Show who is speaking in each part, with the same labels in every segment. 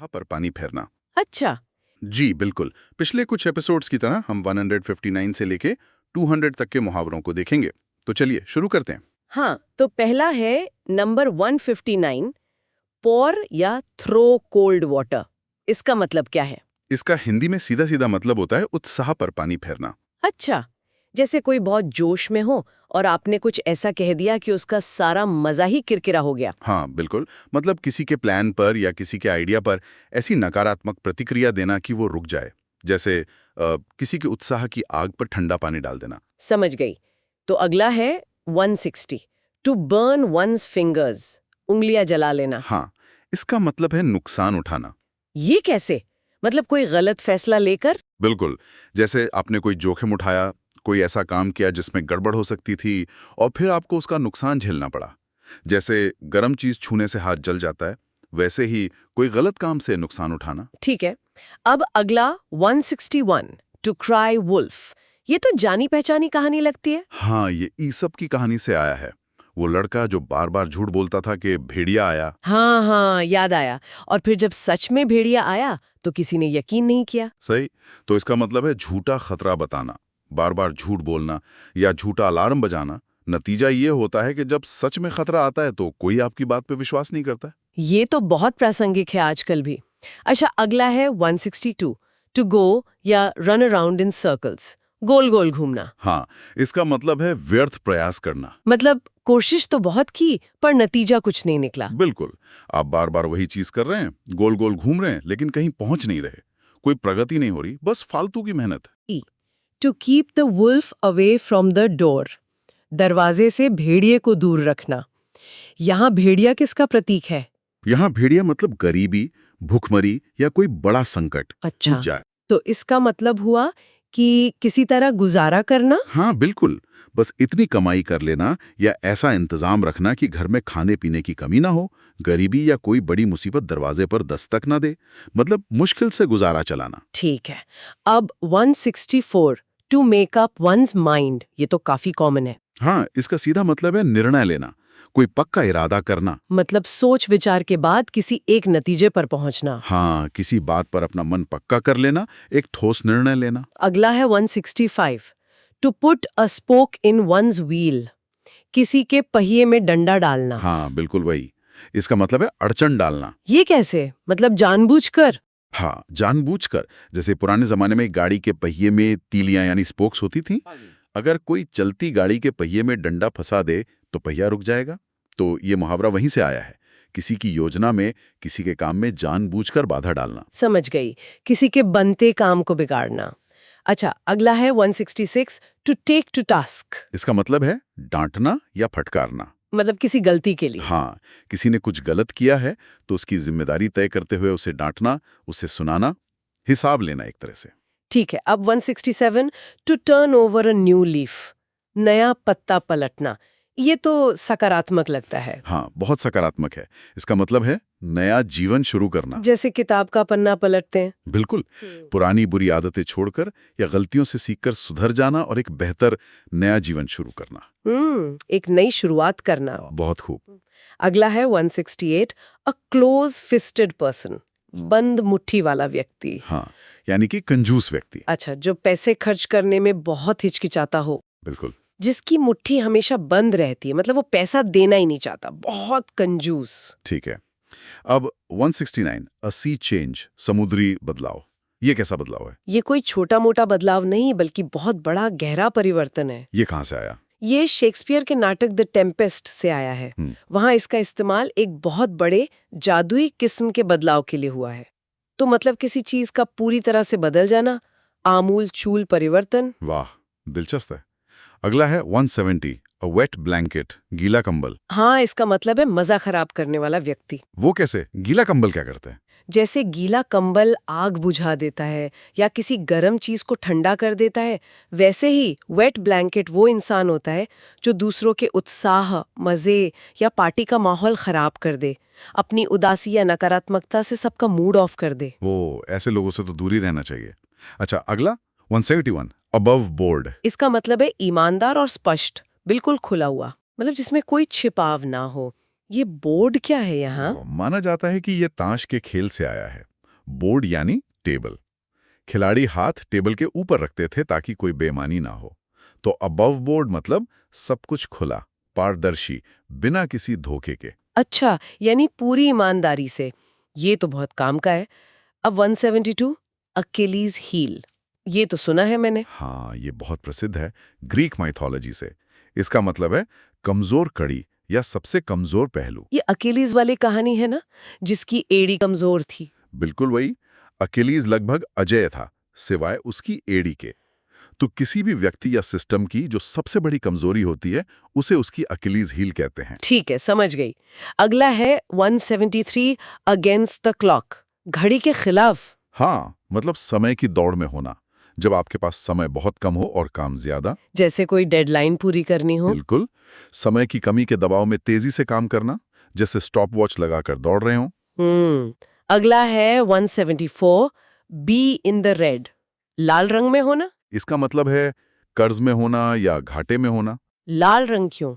Speaker 1: हाँ, पर पानी फेरना।
Speaker 2: अच्छा।
Speaker 1: जी बिल्कुल। पिछले कुछ एपिसोड्स की तरह हम 159 से लेके 200 तक के मुहावरों को देखेंगे। तो चलिए शुरू करते हैं।
Speaker 2: हाँ, तो पहला है नंबर 159, पोर या थ्रो कोल्ड वाटर। इसका मतलब क्या है?
Speaker 1: इसका हिंदी में सीधा सीधा मतलब होता है उत्साह पर पानी फेरना।
Speaker 2: अच्छा, जैसे कोई बहुत जोश में हो और आपने कुछ ऐसा कह दिया कि उसका सारा मजा ही किरकिरा हो गया।
Speaker 1: हाँ बिल्कुल। मतलब किसी के प्लान पर या किसी के आइडिया पर ऐसी नकारात्मक प्रतिक्रिया देना कि वो रुक जाए। जैसे किसी के उत्साह की आग पर ठंडा पानी डाल देना।
Speaker 2: समझ गई। तो अगला है 160, टू बर्न वंस फिंगर्स, उंगलियां जला लेना।
Speaker 1: हाँ, इसका मतलब है नुकसान उठाना।
Speaker 2: ये कैसे? मतलब कोई गलत फैसला लेकर?
Speaker 1: बिल्कुल। जैसे आपने कोई जोखिम उठाया, कोई ऐसा काम किया जिसमें गड़बड़ हो सकती थी और फिर आपको उसका नुकसान झेलना पड़ा। जैसे गर्म चीज छूने से हाथ जल जाता है, वैसे ही कोई गलत काम से नुकसान उठाना।
Speaker 2: ठीक है। अब अगला 161, टू क्राई वुल्फ। ये तो जानी पहचानी कहानी लगती है।
Speaker 1: हाँ, ये ईसप की कहानी से आया है। वो लड़का जो बार बार झूठ बोलता था कि भेड़िया आया।
Speaker 2: हाँ हाँ, याद आया। और फिर जब सच में भेड़िया आया तो किसी ने यकीन नहीं किया।
Speaker 1: सही। तो इसका मतलब है झूठा खतरा बताना, बार बार झूठ बोलना या झूठा अलार्म बजाना। नतीजा ये होता है कि जब सच में खतरा आता है तो कोई आपकी बात पे विश्वास नहीं करता।
Speaker 2: ये तो बहुत प्रासंगिक है आजकल भी। अच्छा, अगला है 162, टू गो या रन अराउंड इन सर्कल्स, गोल गोल घूमना।
Speaker 1: हाँ, इसका मतलब है व्यर्थ प्रयास करना।
Speaker 2: मतलब कोशिश तो बहुत की पर नतीजा कुछ नहीं निकला।
Speaker 1: बिल्कुल। आप बार बार वही चीज कर रहे हैं, गोल गोल घूम रहे हैं, लेकिन कहीं पहुंच नहीं रहे। कोई प्रगति नहीं हो रही, बस फालतू की मेहनत।
Speaker 2: To keep the wolf away from the door, दरवाजे से भेड़िए को दूर रखना। यहाँ भेड़िया किसका प्रतीक है?
Speaker 1: यहाँ भेड़िया मतलब गरीबी, भूखमरी या कोई बड़ा संकट टूट
Speaker 2: अच्छा,
Speaker 1: जाए।
Speaker 2: तो इसका मतलब हुआ कि किसी तरह गुजारा करना।
Speaker 1: हाँ बिल्कुल। बस इतनी कमाई कर लेना या ऐसा इंतजाम रखना कि घर में खाने पीने की कमी ना हो, गरीबी या कोई बड़ी मुसीबत दरवाजे पर दस्तक ना दे। मतलब मुश्किल से गुजारा चलाना।
Speaker 2: ठीक है। अब 164, to make up one's mind. ये तो काफी कॉमन है।
Speaker 1: हाँ, इसका सीधा मतलब है निर्णय लेना, कोई पक्का इरादा करना।
Speaker 2: मतलब सोच विचार के बाद किसी एक नतीजे पर पहुंचना।
Speaker 1: हाँ, किसी बात पर अपना मन पक्का कर लेना, एक ठोस निर्णय लेना।
Speaker 2: अगला है 165, to put a spoke in one's wheel, किसी के पहिए में डंडा डालना।
Speaker 1: हाँ बिल्कुल वही। इसका मतलब है अड़चन डालना।
Speaker 2: ये कैसे? मतलब जानबूझकर?
Speaker 1: हाँ, जानबूझकर। जैसे पुराने जमाने में गाड़ी के पहिए में तीलियां यानी स्पोक्स होती थी। अगर कोई चलती गाड़ी के पहिए में डंडा फंसा दे तो पहिया रुक जाएगा। तो ये मुहावरा वहीं से आया है। किसी की योजना में, किसी के काम में जानबूझकर बाधा डालना।
Speaker 2: समझ गई, किसी के बनते काम को बिगाड़ना। अच्छा, अगला है 166, टू टेक टू टास्क।
Speaker 1: इसका मतलब है डांटना या फटकारना।
Speaker 2: मतलब किसी गलती के लिए।
Speaker 1: हाँ, किसी ने कुछ गलत किया है तो उसकी जिम्मेदारी तय करते हुए उसे डांटना, उसे सुनाना, हिसाब लेना एक तरह से।
Speaker 2: ठीक है। अब 167, to turn over a new leaf, नया पत्ता पलटना। ये तो सकारात्मक लगता है।
Speaker 1: हाँ, बहुत सकारात्मक है। इसका मतलब है नया जीवन शुरू करना।
Speaker 2: जैसे किताब का पन्ना पलटते हैं।
Speaker 1: बिल्कुल। पुरानी बुरी आदतें छोड़कर या गलतियों से सीखकर सुधर जाना और एक बेहतर नया जीवन शुरू करना।
Speaker 2: एक नई शुरुआत करना।
Speaker 1: बहुत खूब।
Speaker 2: अगला है 168, अ क्लोज फिस्टेड पर्सन, बंद मुट्ठी वाला व्यक्ति।
Speaker 1: हाँ, यानी कि कंजूस व्यक्ति।
Speaker 2: अच्छा, जो पैसे खर्च करने में बहुत हिचकिचाता हो,
Speaker 1: बिल्कुल।
Speaker 2: जिसकी मुट्ठी हमेशा बंद रहती है, मतलब वो पैसा देना ही नहीं चाहता, बहुत कंजूस।
Speaker 1: ठीक है। अब 169, अ सी चेंज, समुद्री बदलाव। ये कैसा बदलाव है?
Speaker 2: ये कोई छोटा मोटा बदलाव नहीं बल्कि बहुत बड़ा गहरा परिवर्तन है।
Speaker 1: ये कहाँ से आया?
Speaker 2: ये शेक्सपियर के नाटक द टेम्पेस्ट से आया है। वहां इसका इस्तेमाल एक बहुत बड़े जादुई किस्म के बदलाव के लिए हुआ है। तो मतलब किसी चीज का पूरी तरह से बदल जाना, आमूल चूल परिवर्तन।
Speaker 1: वाह, दिलचस्प है। अगला है 170, अ वेट ब्लैंकेट, गीला कंबल।
Speaker 2: हाँ, इसका मतलब है मजा खराब करने वाला व्यक्ति।
Speaker 1: वो कैसे? गीला कंबल क्या करते हैं?
Speaker 2: जैसे गीला कंबल आग बुझा देता है या किसी गर्म चीज को ठंडा कर देता है, वैसे ही वेट ब्लैंकेट वो इंसान होता है जो दूसरों के उत्साह, मजे या पार्टी का माहौल खराब कर दे, अपनी उदासी या नकारात्मकता से सबका मूड ऑफ कर दे।
Speaker 1: वो ऐसे लोगों से तो दूर ही रहना चाहिए। अच्छा, अगला 171, अबव बोर्ड।
Speaker 2: इसका मतलब है ईमानदार और स्पष्ट, बिल्कुल खुला हुआ, मतलब जिसमें कोई छिपाव ना हो। ये बोर्ड क्या है यहाँ?
Speaker 1: माना जाता है कि ये ताश के खेल से आया है। बोर्ड यानी टेबल। खिलाड़ी हाथ टेबल के ऊपर रखते थे ताकि कोई बेईमानी ना हो। तो अबव बोर्ड मतलब सब कुछ खुला, पारदर्शी, बिना किसी धोखे के।
Speaker 2: अच्छा, यानी पूरी ईमानदारी से। ये तो बहुत काम का है। अब 172 अकेलीज हील, ये तो सुना है मैंने।
Speaker 1: हाँ, ये बहुत प्रसिद्ध है ग्रीक माइथोलॉजी से। इसका मतलब है कमजोर कड़ी या सबसे कमजोर पहलू।
Speaker 2: ये अकेलीज वाली कहानी है ना, जिसकी एड़ी कमजोर थी।
Speaker 1: बिल्कुल वही। अकेलीज लगभग अजेय था, सिवाय उसकी एड़ी के। तो किसी भी व्यक्ति या सिस्टम की जो सबसे बड़ी कमजोरी होती है, उसे उसकी अकेलीज हील कहते हैं।
Speaker 2: ठीक है, समझ गई। अगला है 173 अगेंस्ट द क्लॉक, घड़ी के खिलाफ।
Speaker 1: हाँ, मतलब समय की दौड़ में होना। जब आपके पास समय बहुत कम हो और काम ज्यादा।
Speaker 2: जैसे कोई डेडलाइन पूरी करनी हो।
Speaker 1: बिल्कुल। समय की कमी के दबाव में तेजी से काम करना, जैसे स्टॉप वॉच लगाकर दौड़ रहे हो।
Speaker 2: अगला है 174 बी इन द रेड, लाल रंग में होना।
Speaker 1: इसका मतलब है कर्ज में होना या घाटे में होना।
Speaker 2: लाल रंग क्यों?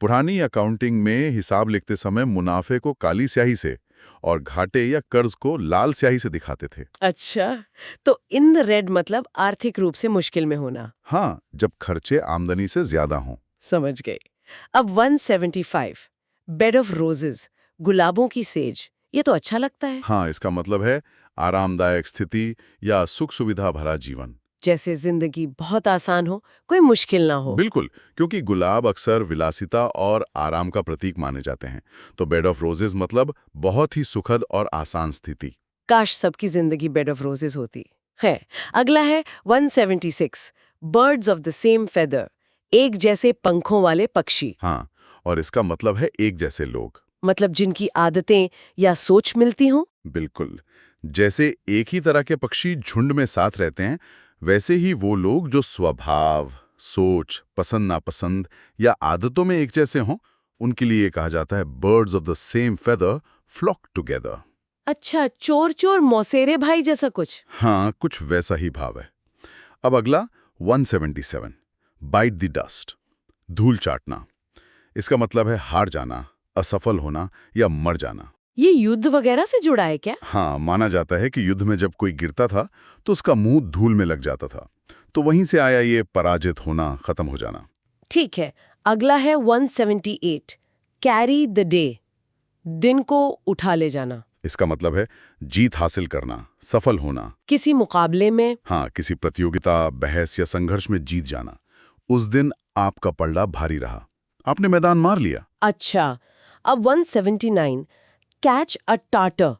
Speaker 1: पुरानी अकाउंटिंग में हिसाब लिखते समय मुनाफे को काली स्याही से और घाटे या कर्ज को लाल स्याही से दिखाते थे।
Speaker 2: अच्छा, तो इन द रेड मतलब आर्थिक रूप से मुश्किल में होना।
Speaker 1: हाँ, जब खर्चे आमदनी से ज्यादा हों।
Speaker 2: समझ गए। अब 175 बेड ऑफ रोजेस, गुलाबों की सेज, ये तो अच्छा लगता है।
Speaker 1: हाँ, इसका मतलब है आरामदायक स्थिति या सुख सुविधा भरा जीवन।
Speaker 2: जैसे जिंदगी बहुत आसान हो, कोई मुश्किल ना हो।
Speaker 1: बिल्कुल, क्योंकि गुलाब अक्सर विलासिता और आराम का प्रतीक माने जाते हैं। तो बेड ऑफ रोजेस मतलब बहुत ही सुखद और आसान स्थिति।
Speaker 2: काश सबकी जिंदगी बेड ऑफ रोजेस होती है। अगला है 176 birds of the same feather, एक जैसे पंखों वाले पक्षी।
Speaker 1: हाँ, और इसका मतलब है एक जैसे लोग।
Speaker 2: मतलब जिनकी आदतें या सोच मिलती हों।
Speaker 1: बिल्कुल। जैसे एक ही तरह के पक्षी झुंड में साथ रहते हैं, वैसे ही वो लोग जो स्वभाव, सोच, पसंद नापसंद या आदतों में एक जैसे हों, उनके लिए कहा जाता है birds of the same feather flock together.
Speaker 2: अच्छा, चोर चोर मौसेरे भाई जैसा कुछ।
Speaker 1: हाँ, कुछ वैसा ही भाव है। अब अगला 177 बाइट द डस्ट, धूल चाटना। इसका मतलब है हार जाना, असफल होना या मर जाना।
Speaker 2: ये युद्ध वगैरह से जुड़ा है क्या?
Speaker 1: हाँ, माना जाता है कि युद्ध में जब कोई गिरता था तो उसका मुंह धूल में लग जाता था। तो वहीं से आया ये पराजित होना, खत्म हो जाना।
Speaker 2: ठीक है। अगला है 178 कैरी द डे, दिन को उठा ले जाना।
Speaker 1: इसका मतलब है जीत हासिल करना, सफल होना।
Speaker 2: किसी मुकाबले में।
Speaker 1: हाँ, किसी प्रतियोगिता, बहस या संघर्ष में जीत जाना। उस दिन आपका पलड़ा भारी रहा, आपने मैदान मार लिया।
Speaker 2: अच्छा, अब 179 कैच अ टाटर,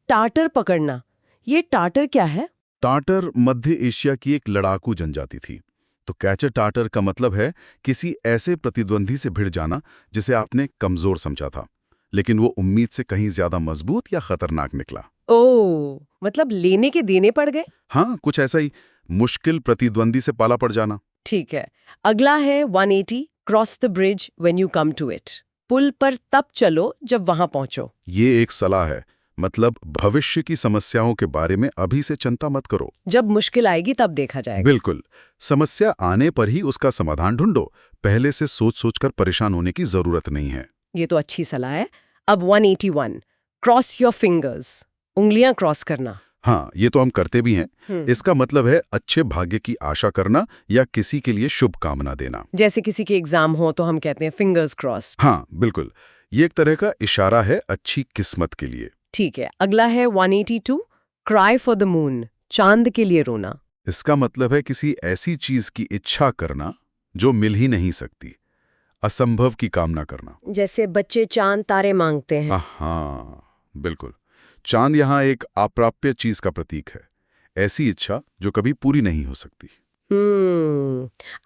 Speaker 2: टाटर पकड़ना। ये टाटर क्या है?
Speaker 1: टाटर मध्य एशिया की एक लड़ाकू जनजाति थी। तो कैचर टाटर का मतलब है किसी ऐसे प्रतिद्वंदी से भिड़ जाना जिसे आपने कमजोर समझा था, लेकिन वो उम्मीद से कहीं ज्यादा मजबूत या खतरनाक निकला।
Speaker 2: ओह, मतलब लेने के देने पड़ गए।
Speaker 1: हाँ, कुछ ऐसा ही, मुश्किल प्रतिद्वंदी से पाला पड़ जाना।
Speaker 2: ठीक है। अगला है 180 cross the bridge when you come to it, पुल पर तब चलो जब वहां पहुंचो।
Speaker 1: ये एक सलाह है, मतलब भविष्य की समस्याओं के बारे में अभी से चिंता मत करो।
Speaker 2: जब मुश्किल आएगी तब देखा जाएगा।
Speaker 1: बिल्कुल। समस्या आने पर ही उसका समाधान ढूंढो, पहले से सोच सोचकर परेशान होने की जरूरत नहीं है।
Speaker 2: ये तो अच्छी सलाह है। अब 181 क्रॉस योर फिंगर्स, उंगलियां क्रॉस करना।
Speaker 1: हाँ, ये तो हम करते भी हैं। इसका मतलब है अच्छे भाग्य की आशा करना या किसी के लिए शुभकामना देना।
Speaker 2: जैसे किसी के एग्जाम हो तो हम कहते हैं फिंगर्स क्रॉस।
Speaker 1: हाँ, बिल्कुल। ये एक तरह का इशारा है अच्छी किस्मत के लिए।
Speaker 2: ठीक है। अगला है 182 क्राई फॉर द मून, चांद के लिए रोना।
Speaker 1: इसका मतलब है किसी ऐसी चीज की इच्छा करना जो मिल ही नहीं सकती, असंभव की कामना करना।
Speaker 2: जैसे बच्चे चांद तारे मांगते हैं।
Speaker 1: हाँ, बिल्कुल। चांद यहाँ एक अप्राप्य चीज का प्रतीक है, ऐसी इच्छा जो कभी पूरी नहीं हो सकती।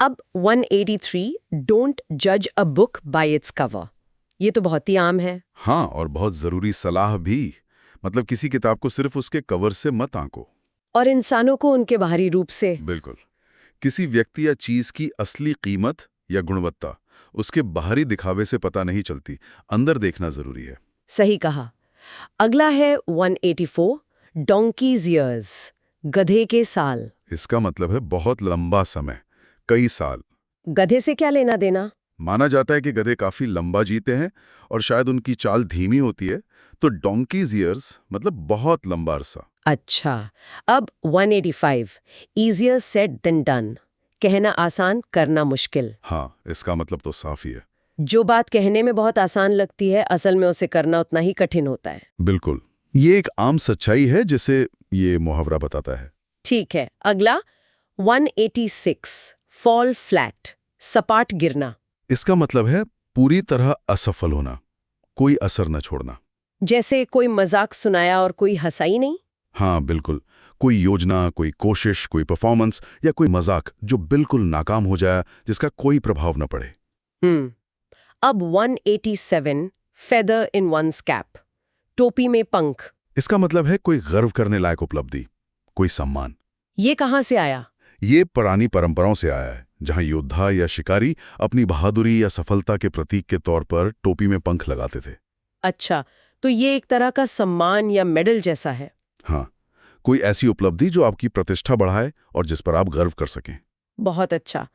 Speaker 2: अब 183 डोंट जज a book by its cover, ये तो बहुत ही आम है।
Speaker 1: हाँ, और बहुत जरूरी सलाह भी। मतलब किसी किताब को सिर्फ उसके कवर से मत आंको।
Speaker 2: और इंसानों को उनके बाहरी रूप से।
Speaker 1: बिल्कुल। किसी व्यक्ति या चीज की असली कीमत या गुणवत्ता उसके बाहरी दिखावे से पता नहीं चलती, अंदर देखना जरूरी है।
Speaker 2: सही कहा। अगला है 184 डोंकीज ईयर्स, गधे के साल।
Speaker 1: इसका मतलब है बहुत लंबा समय, कई साल।
Speaker 2: गधे से क्या लेना देना?
Speaker 1: माना जाता है कि गधे काफी लंबा जीते हैं और शायद उनकी चाल धीमी होती है, तो डोंकीज ईयर्स मतलब बहुत लंबा अरसा।
Speaker 2: अच्छा, अब 185 easier said than done, कहना आसान करना मुश्किल।
Speaker 1: हाँ, इसका मतलब तो साफ ही है।
Speaker 2: जो बात कहने में बहुत आसान लगती है असल में उसे करना उतना ही कठिन होता है।
Speaker 1: बिल्कुल, ये एक आम सच्चाई है जिसे ये मुहावरा बताता है।
Speaker 2: ठीक है, अगला 186 फॉल फ्लैट, सपाट गिरना।
Speaker 1: इसका मतलब है पूरी तरह असफल होना, कोई असर न छोड़ना।
Speaker 2: जैसे कोई मजाक सुनाया और कोई हंसा ही नहीं।
Speaker 1: हाँ बिल्कुल, कोई योजना, कोई कोशिश, कोई परफॉर्मेंस या कोई मजाक जो बिल्कुल नाकाम हो जाए, जिसका कोई प्रभाव न पड़े।
Speaker 2: अब 187 फेदर इन वंस कैप, टोपी में पंख।
Speaker 1: इसका मतलब है कोई गर्व करने लायक उपलब्धि, कोई सम्मान।
Speaker 2: ये कहाँ से आया?
Speaker 1: ये पुरानी परंपराओं से आया है, जहां योद्धा या शिकारी अपनी बहादुरी या सफलता के प्रतीक के तौर पर टोपी में पंख लगाते थे।
Speaker 2: अच्छा, तो ये एक तरह का सम्मान या मेडल जैसा है।
Speaker 1: हाँ, कोई ऐसी उपलब्धि जो आपकी प्रतिष्ठा बढ़ाए और जिस पर आप गर्व कर सकें।
Speaker 2: बहुत अच्छा।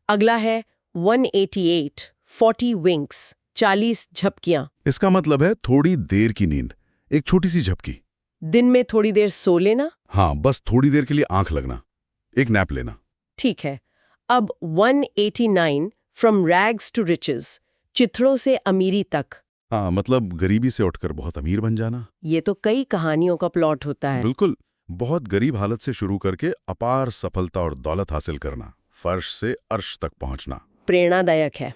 Speaker 2: अगला है 188 40 विंग्स, 40 झपकियां।
Speaker 1: इसका मतलब है थोड़ी देर की नींद, एक छोटी सी झपकी।
Speaker 2: दिन में थोड़ी देर सो लेना।
Speaker 1: हाँ, बस थोड़ी देर के लिए आंख लगना, एक नैप लेना।
Speaker 2: ठीक है। अब 189 फ्रॉम रैग्स टू रिचेस, चिथड़ों से अमीरी तक।
Speaker 1: हाँ, मतलब गरीबी से उठकर बहुत अमीर बन जाना।
Speaker 2: ये तो कई कहानियों का प्लॉट होता है।
Speaker 1: बिल्कुल, बहुत गरीब हालत से शुरू करके अपार सफलता और दौलत हासिल करना, फर्श से अर्श तक पहुंचना।
Speaker 2: प्रेरणादायक है।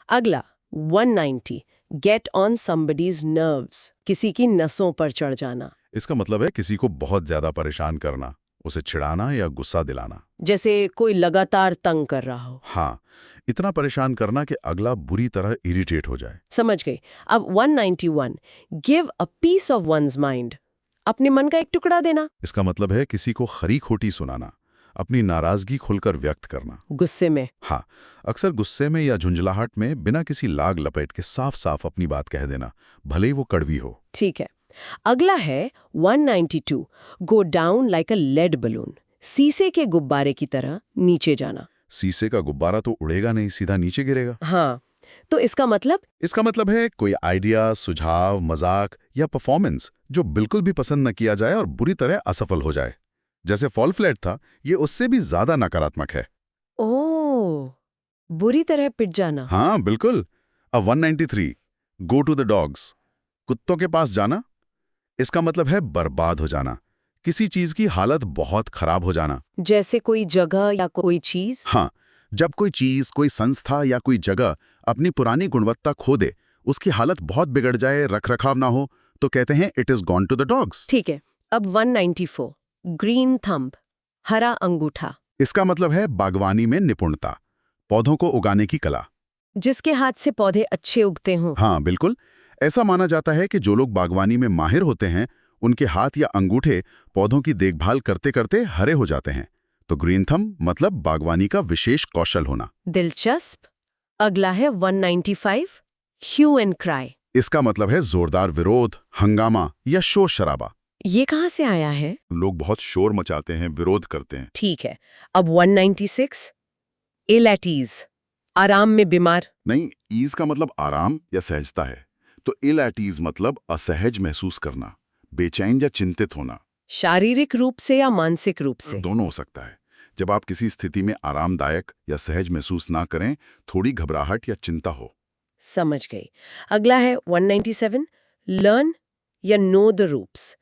Speaker 2: अगला 190 गेट ऑन समबडीज नर्व्स, किसी की नसों पर चढ़ जाना।
Speaker 1: इसका मतलब है किसी को बहुत ज्यादा परेशान करना, उसे चिढ़ाना या गुस्सा दिलाना।
Speaker 2: जैसे कोई लगातार तंग कर रहा हो।
Speaker 1: हाँ, इतना परेशान करना कि अगला बुरी तरह इरिटेट हो जाए।
Speaker 2: समझ गई। अब 191 give a piece of one's mind, अपने मन का एक टुकड़ा देना।
Speaker 1: इसका मतलब है किसी को खरी खोटी सुनाना, अपनी नाराजगी खुलकर व्यक्त करना।
Speaker 2: गुस्से में।
Speaker 1: हाँ, अक्सर गुस्से में या झुंझलाहट में बिना किसी लाग लपेट के साफ साफ अपनी बात कह देना, भले ही वो कड़वी हो।
Speaker 2: ठीक है। अगला है 192 go down like a lead balloon, शीशे के गुब्बारे की तरह नीचे जाना।
Speaker 1: शीशे का गुब्बारा तो उड़ेगा नहीं, सीधा नीचे गिरेगा।
Speaker 2: हाँ, तो इसका मतलब
Speaker 1: है कोई आइडिया, सुझाव, मजाक या परफॉर्मेंस जो बिल्कुल भी पसंद न किया जाए और बुरी तरह असफल हो जाए। जैसे फॉल फ्लैट था, ये उससे भी ज्यादा नकारात्मक है।
Speaker 2: ओह, बुरी तरह पिट जाना।
Speaker 1: हाँ बिल्कुल। अब 193 गो टू द डॉग्स, कुत्तों के पास जाना। इसका मतलब है बर्बाद हो जाना, किसी चीज की हालत बहुत खराब हो जाना।
Speaker 2: जैसे कोई जगह या कोई चीज।
Speaker 1: हाँ, जब कोई चीज, कोई संस्था या कोई जगह अपनी पुरानी गुणवत्ता खो दे, उसकी हालत बहुत बिगड़ जाए, रखरखाव ना हो, तो कहते हैं it is gone to the dogs.
Speaker 2: ठीक है। अब 194 ग्रीन थंब, हरा अंगूठा।
Speaker 1: इसका मतलब है बागवानी में निपुणता, पौधों को उगाने की कला।
Speaker 2: जिसके हाथ से पौधे अच्छे उगते हों।
Speaker 1: हाँ बिल्कुल, ऐसा माना जाता है कि जो लोग बागवानी में माहिर होते हैं, उनके हाथ या अंगूठे पौधों की देखभाल करते करते हरे हो जाते हैं। तो ग्रीन थंब मतलब बागवानी का विशेष कौशल होना।
Speaker 2: दिलचस्प। अगला है 195 ह्यू एंड क्राई।
Speaker 1: इसका मतलब है जोरदार विरोध, हंगामा या शोर शराबा।
Speaker 2: ये कहाँ से आया है?
Speaker 1: लोग बहुत शोर मचाते हैं, विरोध करते हैं।
Speaker 2: ठीक है। अब 196 इल एट ईज, आराम में बीमार।
Speaker 1: नहीं, ईज का मतलब आराम या सहजता है, तो इल एट ईज मतलब असहज महसूस करना, बेचैन या चिंतित होना।
Speaker 2: शारीरिक रूप से या मानसिक रूप से?
Speaker 1: दोनों हो सकता है। जब आप किसी स्थिति में आरामदायक या सहज महसूस ना करें, थोड़ी घबराहट या चिंता हो।
Speaker 2: समझ गई। अगला है 197 लर्न या नो द रूप्स,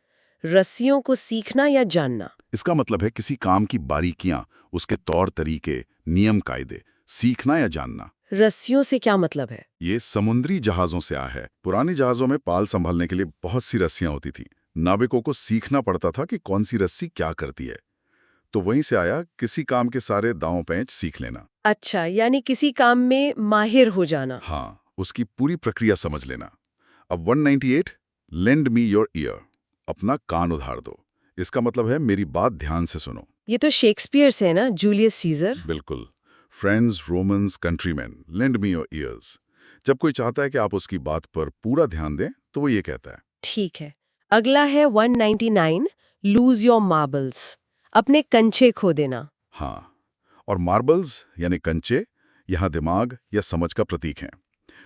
Speaker 2: रस्सियों को सीखना या जानना।
Speaker 1: इसका मतलब है किसी काम की बारीकियां, उसके तौर तरीके, नियम कायदे सीखना या जानना।
Speaker 2: रस्सियों से क्या मतलब है?
Speaker 1: ये समुद्री जहाजों से आया है। पुराने जहाजों में पाल संभालने के लिए बहुत सी रस्सियां होती थी। नाविकों को सीखना पड़ता था कि कौन सी रस्सी क्या करती है। तो वहीं से आया किसी काम के सारे दांव पैंच सीख लेना।
Speaker 2: अच्छा, यानी किसी काम में माहिर हो जाना।
Speaker 1: हाँ, उसकी पूरी प्रक्रिया समझ लेना। अब 198 लेंड मी योर ईयर, अपना कान उधार दो। इसका मतलब है मेरी बात ध्यान से सुनो।
Speaker 2: ये तो शेक्सपियर से है ना, जूलियस सीजर।
Speaker 1: बिल्कुल। Friends, Romans, countryman, lend me your ears. जब कोई चाहता है कि आप उसकी बात पर पूरा ध्यान दें, तो वो ये कहता है।
Speaker 2: ठीक है। अगला है 199 लूज योर मार्बल्स, अपने कंचे खो देना।
Speaker 1: हाँ, और मार्बल्स यानी कंचे यहाँ दिमाग या समझ का प्रतीक हैं।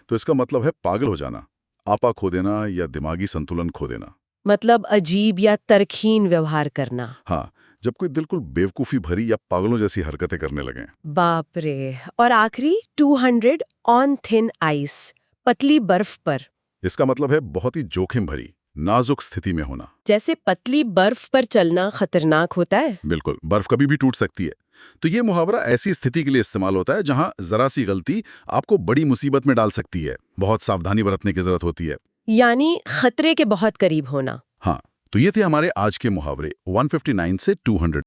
Speaker 1: तो इसका मतलब है पागल हो जाना, आपा खो देना या दिमागी संतुलन खो देना।
Speaker 2: मतलब अजीब या तर्कहीन व्यवहार करना।
Speaker 1: हाँ, जब कोई बिल्कुल बेवकूफ़ी भरी या पागलों जैसी हरकतें करने लगें।
Speaker 2: बाप रे। और आखिरी 200 ऑन थिन आइस, पतली बर्फ पर।
Speaker 1: इसका मतलब है बहुत ही जोखिम भरी, नाजुक स्थिति में होना।
Speaker 2: जैसे पतली बर्फ पर चलना खतरनाक होता है।
Speaker 1: बिल्कुल, बर्फ कभी भी टूट सकती है। तो ये मुहावरा ऐसी स्थिति के लिए इस्तेमाल होता है जहां जरा सी गलती आपको बड़ी मुसीबत में डाल सकती है। बहुत सावधानी बरतने की जरूरत होती है।
Speaker 2: यानी खतरे के बहुत करीब होना।
Speaker 1: हाँ, तो ये थे हमारे आज के मुहावरे 159 से 200